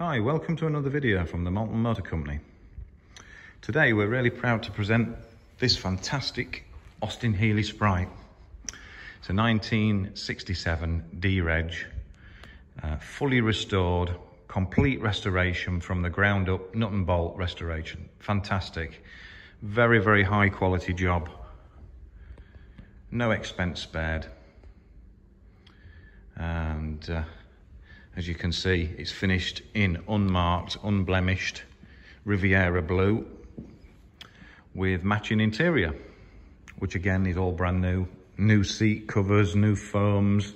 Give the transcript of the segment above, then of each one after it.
Hi, welcome to another video from the Malton Motor Company. Today we're really proud to present this fantastic Austin Healey Sprite. It's a 1967 D-Reg, fully restored, complete restoration from the ground up, nut and bolt restoration. Fantastic, very, very high quality job. No expense spared. And as you can see, it's finished in unmarked, unblemished Riviera blue with matching interior, which again is all brand new. New seat covers, new foams,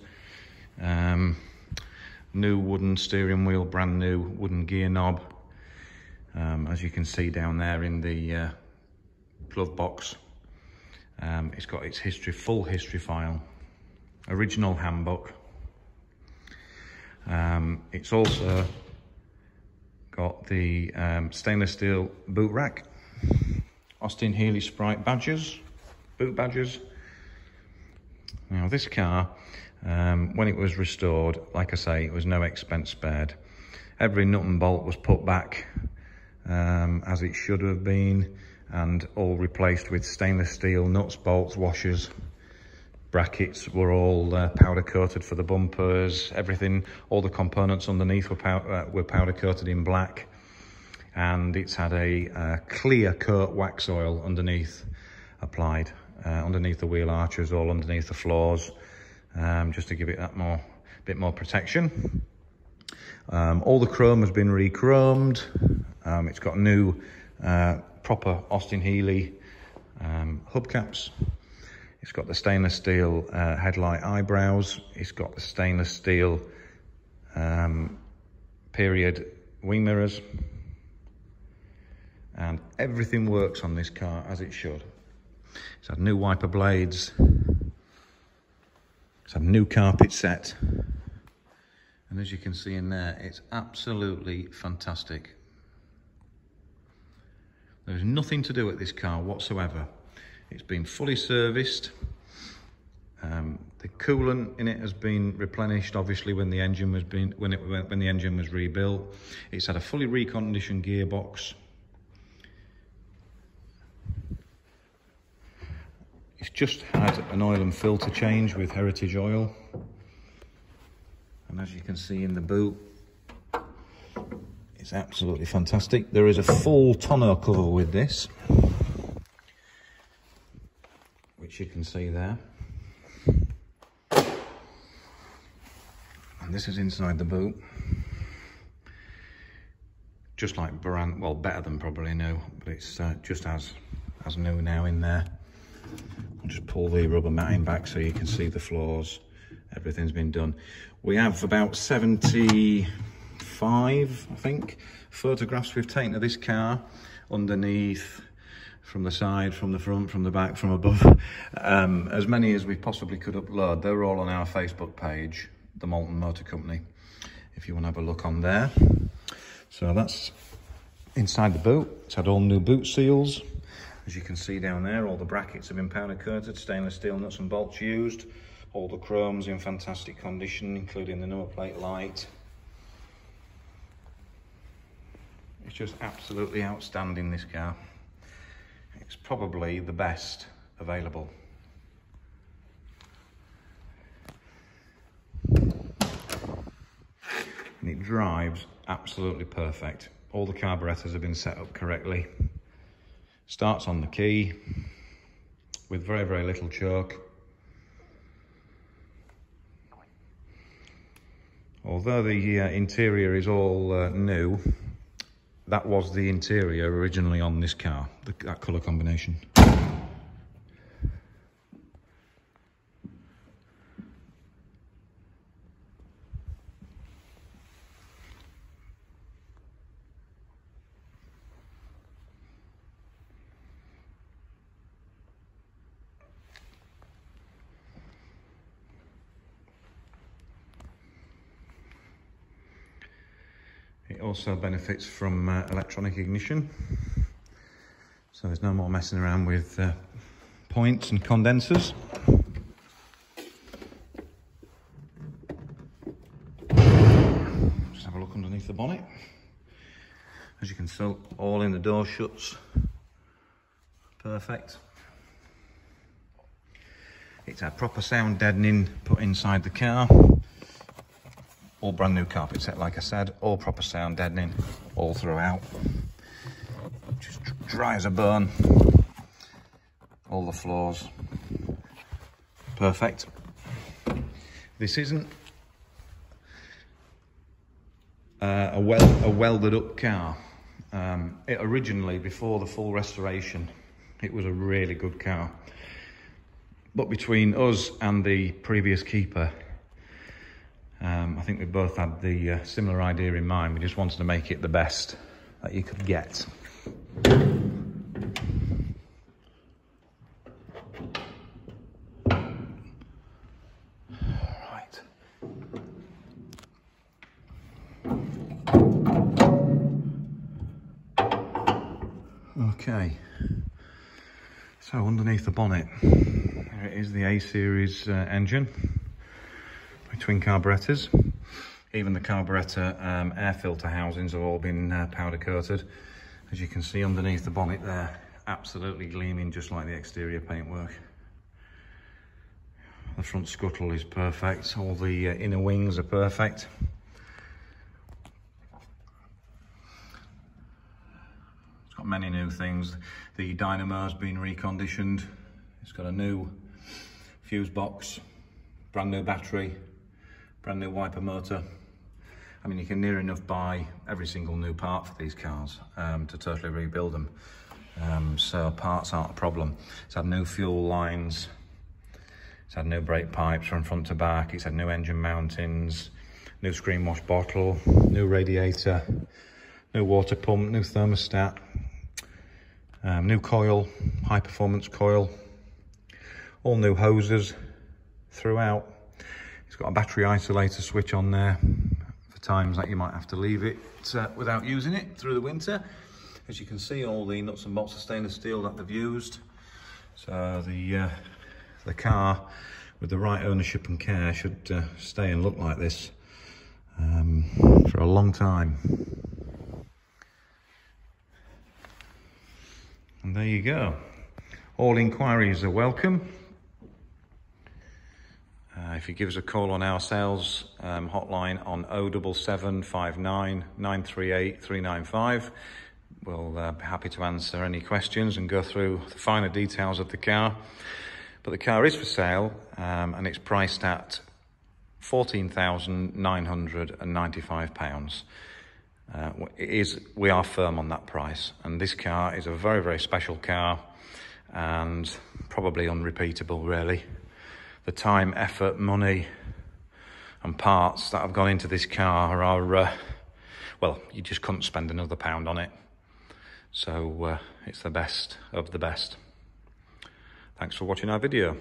new wooden steering wheel, brand new wooden gear knob. As you can see down there in the glove box, it's got its full history file, original handbook. It's also got the stainless steel boot rack, Austin Healey Sprite badges, boot badges. Now this car, when it was restored, like I say, it was no expense spared. Every nut and bolt was put back as it should have been, and all replaced with stainless steel nuts, bolts, washers. Brackets were all powder coated for the bumpers. Everything, all the components underneath were powder coated in black, and it's had a clear coat wax oil underneath applied, underneath the wheel arches, all underneath the floors, just to give it that bit more protection. All the chrome has been re-chromed. It's got new proper Austin Healey hubcaps. It's got the stainless steel headlight eyebrows. It's got the stainless steel period wing mirrors. And everything works on this car as it should. It's had new wiper blades. It's had new carpet set. And as you can see in there, it's absolutely fantastic. There's nothing to do with this car whatsoever. It's been fully serviced. The coolant in it has been replenished, obviously, when the engine was rebuilt. It's had a fully reconditioned gearbox. It's just had an oil and filter change with Heritage Oil. And as you can see in the boot, it's absolutely fantastic. There is a full tonneau cover with this, which you can see there. And this is inside the boot. Just like brand, well, better than probably new, but it's just as new now in there. I'll just pull the rubber matting back so you can see the floors. Everything's been done. We have about 75, I think, photographs we've taken of this car underneath, from the side, from the front, from the back, from above. As many as we possibly could upload. They're all on our Facebook page, the Malton Motor Company, if you want to have a look on there. So that's inside the boot. It's had all new boot seals. As you can see down there, all the brackets have been powder coated, stainless steel nuts and bolts used. All the chrome's in fantastic condition, including the number plate light. It's just absolutely outstanding, this car. It's probably the best available. And it drives absolutely perfect. All the carburetors have been set up correctly. Starts on the key with very, very little choke. Although the interior is all new, that was the interior originally on this car, that colour combination. It also benefits from electronic ignition, so there's no more messing around with points and condensers. have a look underneath the bonnet. As you can see, all in the door shuts. Perfect. It's a proper sound deadening put inside the car. All brand new carpet set, like I said, all proper sound deadening all throughout. Just dry as a bone. All the floors. Perfect. This isn't a welded up car. It originally, before the full restoration, it was a really good car. But between us and the previous keeper, I think we both had the similar idea in mind. We just wanted to make it the best that you could get. Right. Okay. So underneath the bonnet, there it is, the A-series engine. Twin carburetors. Even the carburetor air filter housings have all been powder coated. As you can see underneath the bonnet there, absolutely gleaming just like the exterior paintwork. The front scuttle is perfect, all the inner wings are perfect. It's got many new things. The dynamo's been reconditioned. It's got a new fuse box, brand new battery, brand new wiper motor. I mean, you can near enough buy every single new part for these cars to totally rebuild them. So parts aren't a problem. It's had new fuel lines. It's had new brake pipes from front to back. It's had new engine mountings, new screen wash bottle, new radiator, new water pump, new thermostat, new coil, high performance coil, all new hoses throughout. It's got a battery isolator switch on there for times that you might have to leave it without using it through the winter. As you can see, all the nuts and bolts of stainless steel that they've used. So the car, with the right ownership and care, should stay and look like this for a long time. And there you go. All inquiries are welcome. If you give us a call on our sales hotline on 07759 938 395, we'll be happy to answer any questions and go through the finer details of the car. But the car is for sale and it's priced at £14,995. We are firm on that price, and this car is a very, very special car and probably unrepeatable, really. The time, effort, money and parts that have gone into this car are, well, you just couldn't spend another £1 on it. So it's the best of the best. Thanks for watching our video.